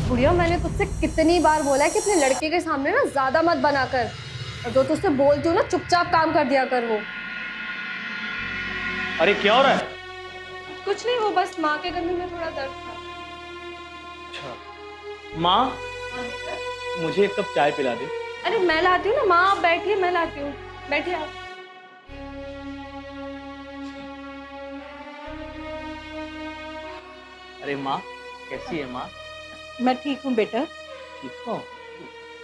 गुड़िया, मैंने तुझसे कितनी बार बोला है कि अपने लड़के के सामने ना ज्यादा मत बना कर, और जो तुझसे बोलती हूँ ना चुपचाप काम कर दिया कर वो। अरे क्या हो रहा है? कुछ नहीं, वो बस माँ के कंधे में थोड़ा दर्द था। अच्छा माँ, मुझे एक कप चाय पिला दे। अरे मैं लाती हूँ ना माँ, आप बैठिए, मैं लाती हूँ, बैठिए आप। अरे माँ, कैसी है माँ? मैं ठीक हूँ बेटा। ठीक हो?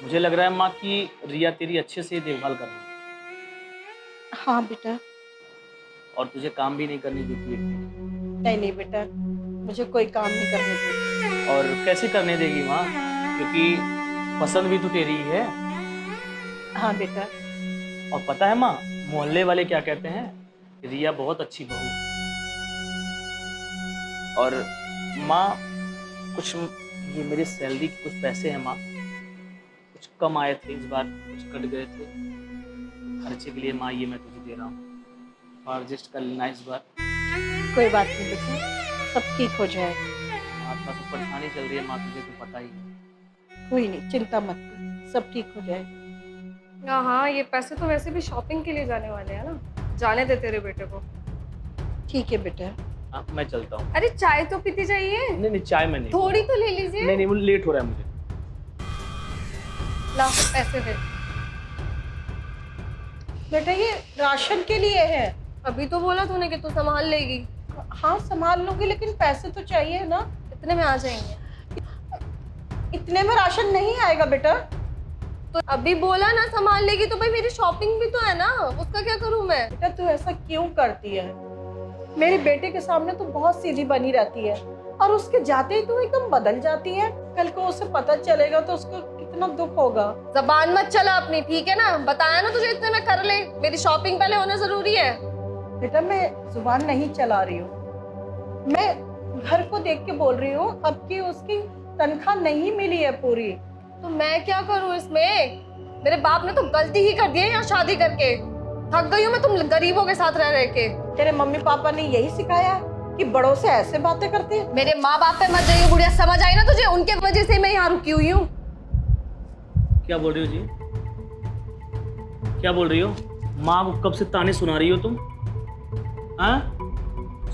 मुझे लग रहा है माँ कि रिया तेरी अच्छे से देखभाल कर रही है हाँ बेटा। और तुझे काम भी नहीं करने देती है। नहीं नहीं बेटा, मुझे कोई काम नहीं करने देती। और कैसे करने देगी माँ, क्योंकि पसंद भी तो तेरी ही है। हाँ बेटा। और पता है माँ, मोहल्ले वाले क्या कहते हैं? रिया बहुत अच्छी बहू है। और माँ, कुछ ये मेरी सैलरी के कुछ पैसे हैं माँ, कुछ कम आए थे इस बार, कुछ कट गए थे खर्चे के लिए। माँ ये मैं तुझे दे रहा हूँ और एडजस्ट कर लेना इस बार। कोई बात नहीं बेटा, सब ठीक हो जाएगा। माँ थोड़ा सा परेशानी चल रही है माँ, तुझे तो पता ही है। कोई नहीं, चिंता मत कर, सब ठीक हो जाएगा। हाँ हाँ, ये पैसे तो वैसे भी शॉपिंग के लिए जाने वाले हैं ना, जाने दे तेरे बेटे को। ठीक है बेटा। हाँ मैं चलता हूँ। अरे चाय तो पीती जाइए। नहीं नहीं, चाय मैं नहीं। थोड़ी तो ले लीजिए। नहीं नहीं, मुझे लेट हो रहा है मुझे। ला पैसे दे। बेटा ये राशन के लिए है। अभी तो बोला तूने कि तू संभाल लेगी। हाँ संभाल लूंगी, लेकिन पैसे तो चाहिए ना। इतने में आ जाएंगे। इतने में राशन नहीं आएगा बेटा। तो अभी बोला ना संभाल लेगी, तो भाई मेरी शॉपिंग भी तो है ना, उसका क्या करूं मैं? बेटा तू ऐसा क्यों करती है? मेरे बेटे के सामने तो बहुत सीधी बनी रहती है, और उसके जाते ही तू एकदम बदल जाती है। कल को उसे पता चलेगा तो उसको कितना दुख होगा। जबान मत चला अपनी, ठीक है ना? बताया ना तुझे, इतने में कर ले, मेरी शॉपिंग पहले होना जरूरी है। बेटा मैं जुबान नहीं चला रही हूँ, मैं घर को देख के बोल रही हूँ। अब की उसकी तनख्वाह नहीं मिली है पूरी। तो मैं क्या करूं इसमें? मेरे बाप ने तो गलती ही कर दी है यहाँ शादी करके। थक गई हूँ मैं तुम गरीबों के साथ रह रह के। तेरे मम्मी पापा ने यही सिखाया कि बड़ों से ऐसे बातें करती है? मेरे माँ बाप पे मत जाइए गुड़िया, समझ आई ना तुझे? उनके वजह से मैं यहाँ रुकी हुई हूँ। क्या बोल रही हो जी? क्या बोल रही हो? माँ को कब से ताने सुना रही हो तुम? हाँ?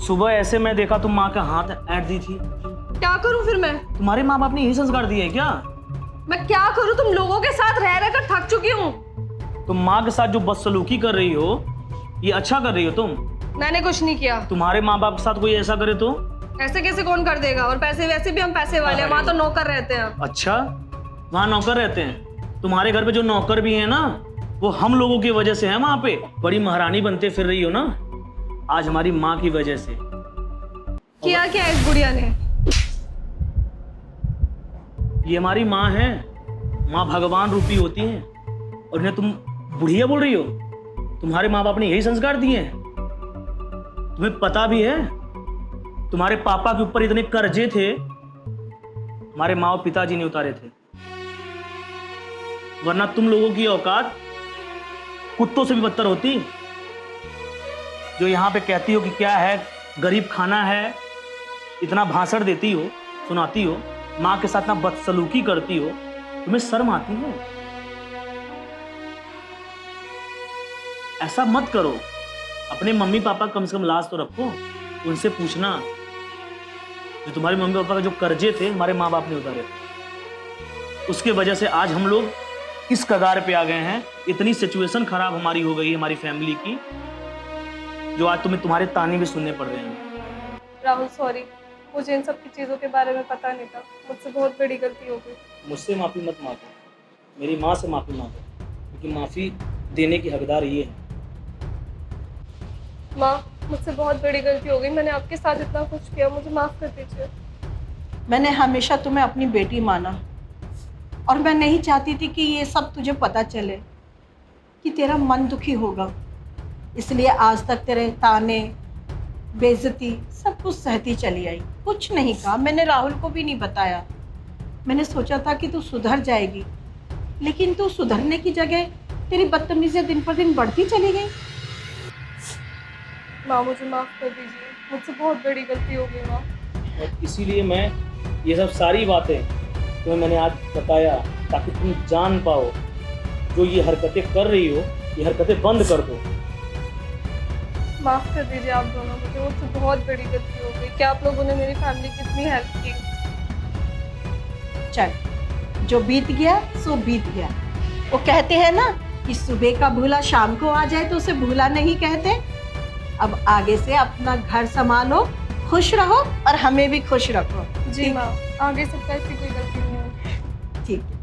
सुबह ऐसे मैं देखा तुम माँ का हाथ ऐंठ दी थी। क्या करूं फिर मैं? तुम्हारे माँ बाप ने यही संस्कार दिए हैं क्या? मैं क्या करूं? तुम लोगों के साथ रह रहकर थक चुकी हूँ। तुम माँ के साथ जो बदसलूकी कर रही हो, ये अच्छा कर रही हो तुम? मैंने कुछ नहीं किया। तुम्हारे माँ बाप के साथ कोई ऐसा करे तो? ऐसे कैसे कौन कर देगा? और पैसे वैसे भी हम पैसे वाले हैं, वहां तो नौकर रहते हैं। अच्छा, वहाँ नौकर रहते हैं? तुम्हारे घर पे जो नौकर भी है ना, वो हम लोगों की वजह से है। वहाँ पे बड़ी महारानी बनते फिर रही हो ना, आज हमारी माँ की वजह से। किया क्या इस गुड़िया ने? ये हमारी माँ है, माँ भगवान रूपी होती हैं, और इन्हें तुम बुढ़िया बोल रही हो? तुम्हारे माँ बाप ने यही संस्कार दिए हैं? तुम्हें पता भी है तुम्हारे पापा के ऊपर इतने कर्जे थे, हमारे माँ और पिताजी ने उतारे थे, वरना तुम लोगों की औकात कुत्तों से भी बदतर होती। जो यहाँ पे कहती हो कि क्या है गरीब खाना है, इतना भाषण देती हो, सुनाती हो, माँ के साथ ना बदसलूकी करती हो, तुम्हें शर्म आती है? ऐसा मत करो। अपने मम्मी पापा कम से कम लाज तो रखो, उनसे पूछना। जो तुम्हारे मम्मी पापा का जो कर्जे थे, हमारे माँ बाप ने उतारे थे, उसके वजह से आज हम लोग इस कगार पे आ गए हैं। इतनी सिचुएशन खराब हमारी हो गई है, हमारी फैमिली की, जो आज तुम्हें तुम्हारे ताने भी सुनने पड़ रहे हैं। राहुल सॉरी, मुझे इन सब की चीजों के बारे में पता नहीं था, मुझसे बहुत बड़ी गलती हो गई। मुझसे माफ़ी मत मांगो, मेरी माँ से माफ़ी मांगो, क्योंकि माफ़ी देने की हकदार ये है। माँ, मुझसे बहुत बड़ी गलती हो गई, मैंने आपके साथ इतना कुछ किया, मुझे माफ कर दीजिए। मैंने हमेशा तुम्हें अपनी बेटी माना, और मैं नहीं चाहती थी कि ये सब तुझे पता चले, कि तेरा मन दुखी होगा। इसलिए आज तक तेरे ताने, बेइज्जती सब कुछ सहती चली आई, कुछ नहीं कहा। मैंने राहुल को भी नहीं बताया। मैंने सोचा था कि तू सुधर जाएगी, लेकिन तू सुधरने की जगह तेरी बदतमीजियां दिन पर दिन बढ़ती चली गई। माँ मुझे माफ कर दीजिए, मुझसे बहुत बड़ी गलती हो गई माँ। और इसीलिए मैं ये सब सारी बातें तुम्हें मैंने आज बताया ताकि तुम जान पाओ जो ये हरकतें कर रही हो, ये हरकतें बंद कर दो। माफ कर दीजिए आप दोनों, मुझे मुझसे बहुत बड़ी गलती हो गई। क्या आप लोगों ने मेरी फैमिली की इतनी हेल्प की। चल, जो बीत गया सो बीत गया। वो कहते हैं ना कि सुबह का भूला शाम को आ जाए तो उसे भूला नहीं कहते। अब आगे से अपना घर संभालो, खुश रहो और हमें भी खुश रखो। जी माँ, आगे से ऐसी कोई गलती नहीं होगी। ठीक है।